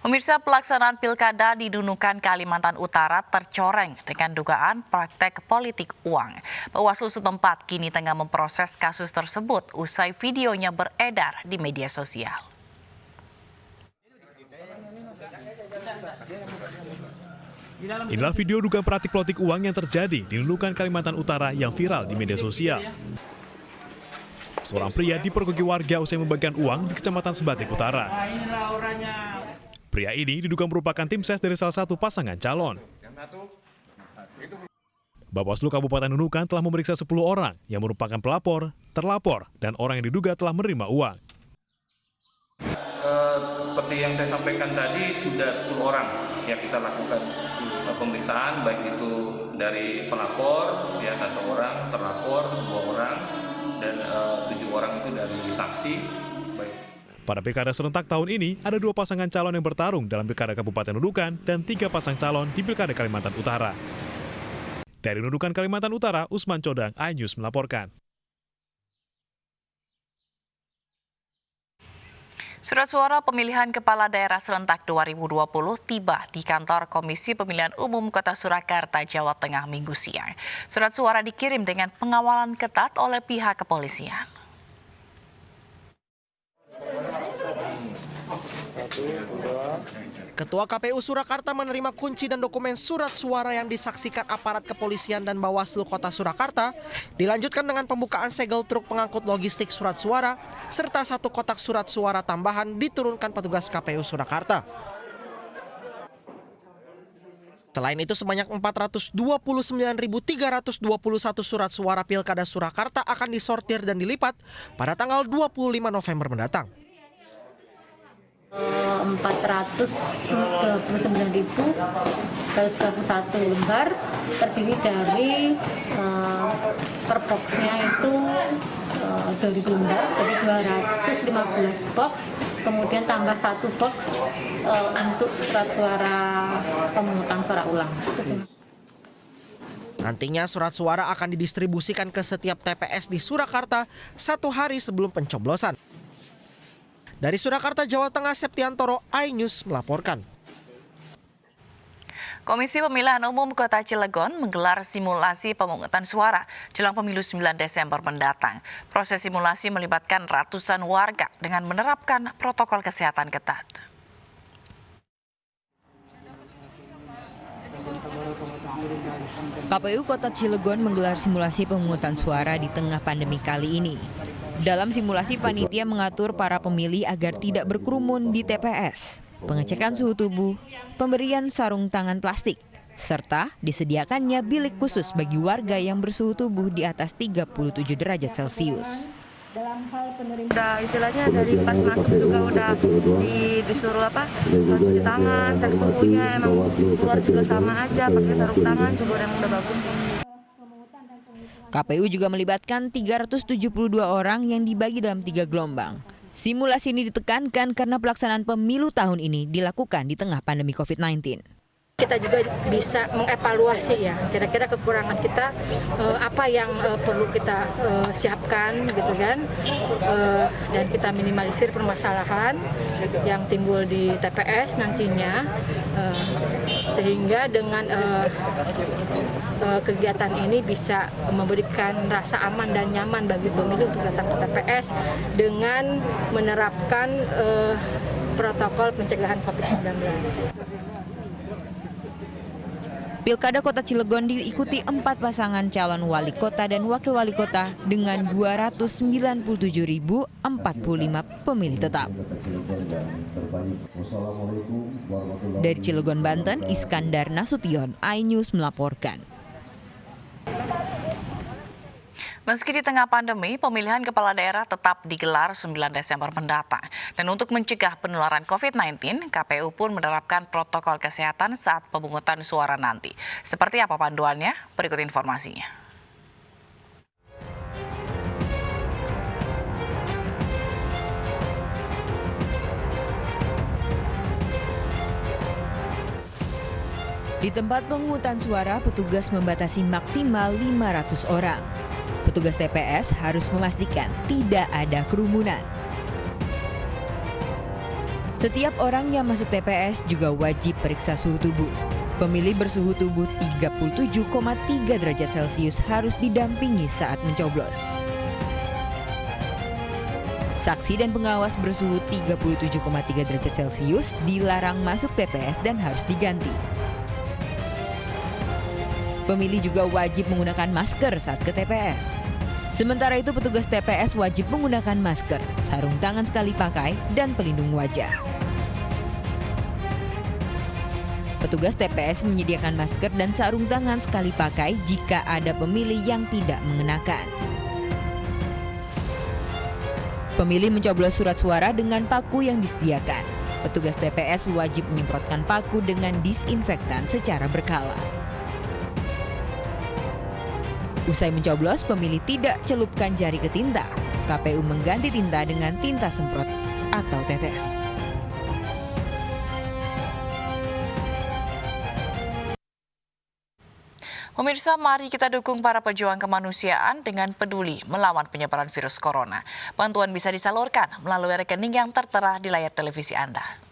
Pemirsa, pelaksanaan pilkada di Nunukan, Kalimantan Utara tercoreng dengan dugaan praktek politik uang. Bawaslu setempat kini tengah memproses kasus tersebut usai videonya beredar di media sosial. Inilah video dugaan praktik politik uang yang terjadi di Nunukan, Kalimantan Utara yang viral di media sosial. Seorang pria dipergoki warga usai membagikan uang di Kecamatan Sebatik Utara. Pria ini diduga merupakan tim ses dari salah satu pasangan calon. Bawaslu Kabupaten Nunukan telah memeriksa 10 orang yang merupakan pelapor, terlapor, dan orang yang diduga telah menerima uang. Seperti yang saya sampaikan tadi, sudah 10 orang yang kita lakukan pemeriksaan, baik itu dari pelapor, ya 1 orang, terlapor 2 orang, dan 7 orang itu dari saksi. Pada pilkada serentak tahun ini, ada 2 pasangan calon yang bertarung dalam pilkada Kabupaten Nunukan dan 3 pasang calon di pilkada Kalimantan Utara. Dari Nunukan, Kalimantan Utara, Usman Codang, iNews melaporkan. Surat suara pemilihan Kepala Daerah Serentak 2020 tiba di kantor Komisi Pemilihan Umum Kota Surakarta, Jawa Tengah Minggu siang. Surat suara dikirim dengan pengawalan ketat oleh pihak kepolisian. Ketua KPU Surakarta menerima kunci dan dokumen surat suara yang disaksikan aparat kepolisian dan Bawaslu Kota Surakarta. Dilanjutkan dengan pembukaan segel truk pengangkut logistik surat suara, serta 1 kotak surat suara tambahan diturunkan petugas KPU Surakarta. Selain itu, sebanyak 429.321 surat suara Pilkada Surakarta akan disortir dan dilipat pada tanggal 25 November mendatang. 429.131 lembar terdiri dari per boxnya itu 2.000 lembar, jadi 215 box, kemudian tambah 1 box untuk surat suara pemungutan suara ulang. Nantinya surat suara akan didistribusikan ke setiap TPS di Surakarta 1 hari sebelum pencoblosan. Dari Surakarta, Jawa Tengah, Septiantoro, iNews melaporkan. Komisi Pemilihan Umum Kota Cilegon menggelar simulasi pemungutan suara jelang pemilu 9 Desember mendatang. Proses simulasi melibatkan ratusan warga dengan menerapkan protokol kesehatan ketat. KPU Kota Cilegon menggelar simulasi pemungutan suara di tengah pandemi kali ini. Dalam simulasi, panitia mengatur para pemilih agar tidak berkerumun di TPS, pengecekan suhu tubuh, pemberian sarung tangan plastik, serta disediakannya bilik khusus bagi warga yang bersuhu tubuh di atas 37 derajat Celcius. Udah istilahnya dari pas masuk juga udah disuruh cuci tangan, cek suhunya, emang keluar juga sama aja pakai sarung tangan, juga emang udah bagus sih. KPU juga melibatkan 372 orang yang dibagi dalam 3 gelombang. Simulasi ini ditekankan karena pelaksanaan pemilu tahun ini dilakukan di tengah pandemi COVID-19. Kita juga bisa mengevaluasi ya, kira-kira kekurangan kita apa yang perlu kita siapkan gitu kan, dan kita minimalisir permasalahan yang timbul di TPS nantinya, sehingga dengan kegiatan ini bisa memberikan rasa aman dan nyaman bagi pemilih untuk datang ke TPS dengan menerapkan protokol pencegahan COVID-19. Pilkada Kota Cilegon diikuti 4 pasangan calon wali kota dan wakil wali kota dengan 297.045 pemilih tetap. Dari Cilegon, Banten, Iskandar Nasution, iNews melaporkan. Meski di tengah pandemi, pemilihan kepala daerah tetap digelar 9 Desember mendatang. Dan untuk mencegah penularan COVID-19, KPU pun menerapkan protokol kesehatan saat pemungutan suara nanti. Seperti apa panduannya? Berikut informasinya. Di tempat pemungutan suara, petugas membatasi maksimal 500 orang. Petugas TPS harus memastikan tidak ada kerumunan. Setiap orang yang masuk TPS juga wajib periksa suhu tubuh. Pemilih bersuhu tubuh 37,3 derajat Celcius harus didampingi saat mencoblos. Saksi dan pengawas bersuhu 37,3 derajat Celcius dilarang masuk TPS dan harus diganti. Pemilih juga wajib menggunakan masker saat ke TPS. Sementara itu petugas TPS wajib menggunakan masker, sarung tangan sekali pakai, dan pelindung wajah. Petugas TPS menyediakan masker dan sarung tangan sekali pakai jika ada pemilih yang tidak mengenakan. Pemilih mencoblos surat suara dengan paku yang disediakan. Petugas TPS wajib menyemprotkan paku dengan disinfektan secara berkala. Usai mencoblos, pemilih tidak celupkan jari ke tinta. KPU mengganti tinta dengan tinta semprot atau tetes. Pemirsa, mari kita dukung para pejuang kemanusiaan dengan peduli melawan penyebaran virus corona. Bantuan bisa disalurkan melalui rekening yang tertera di layar televisi Anda.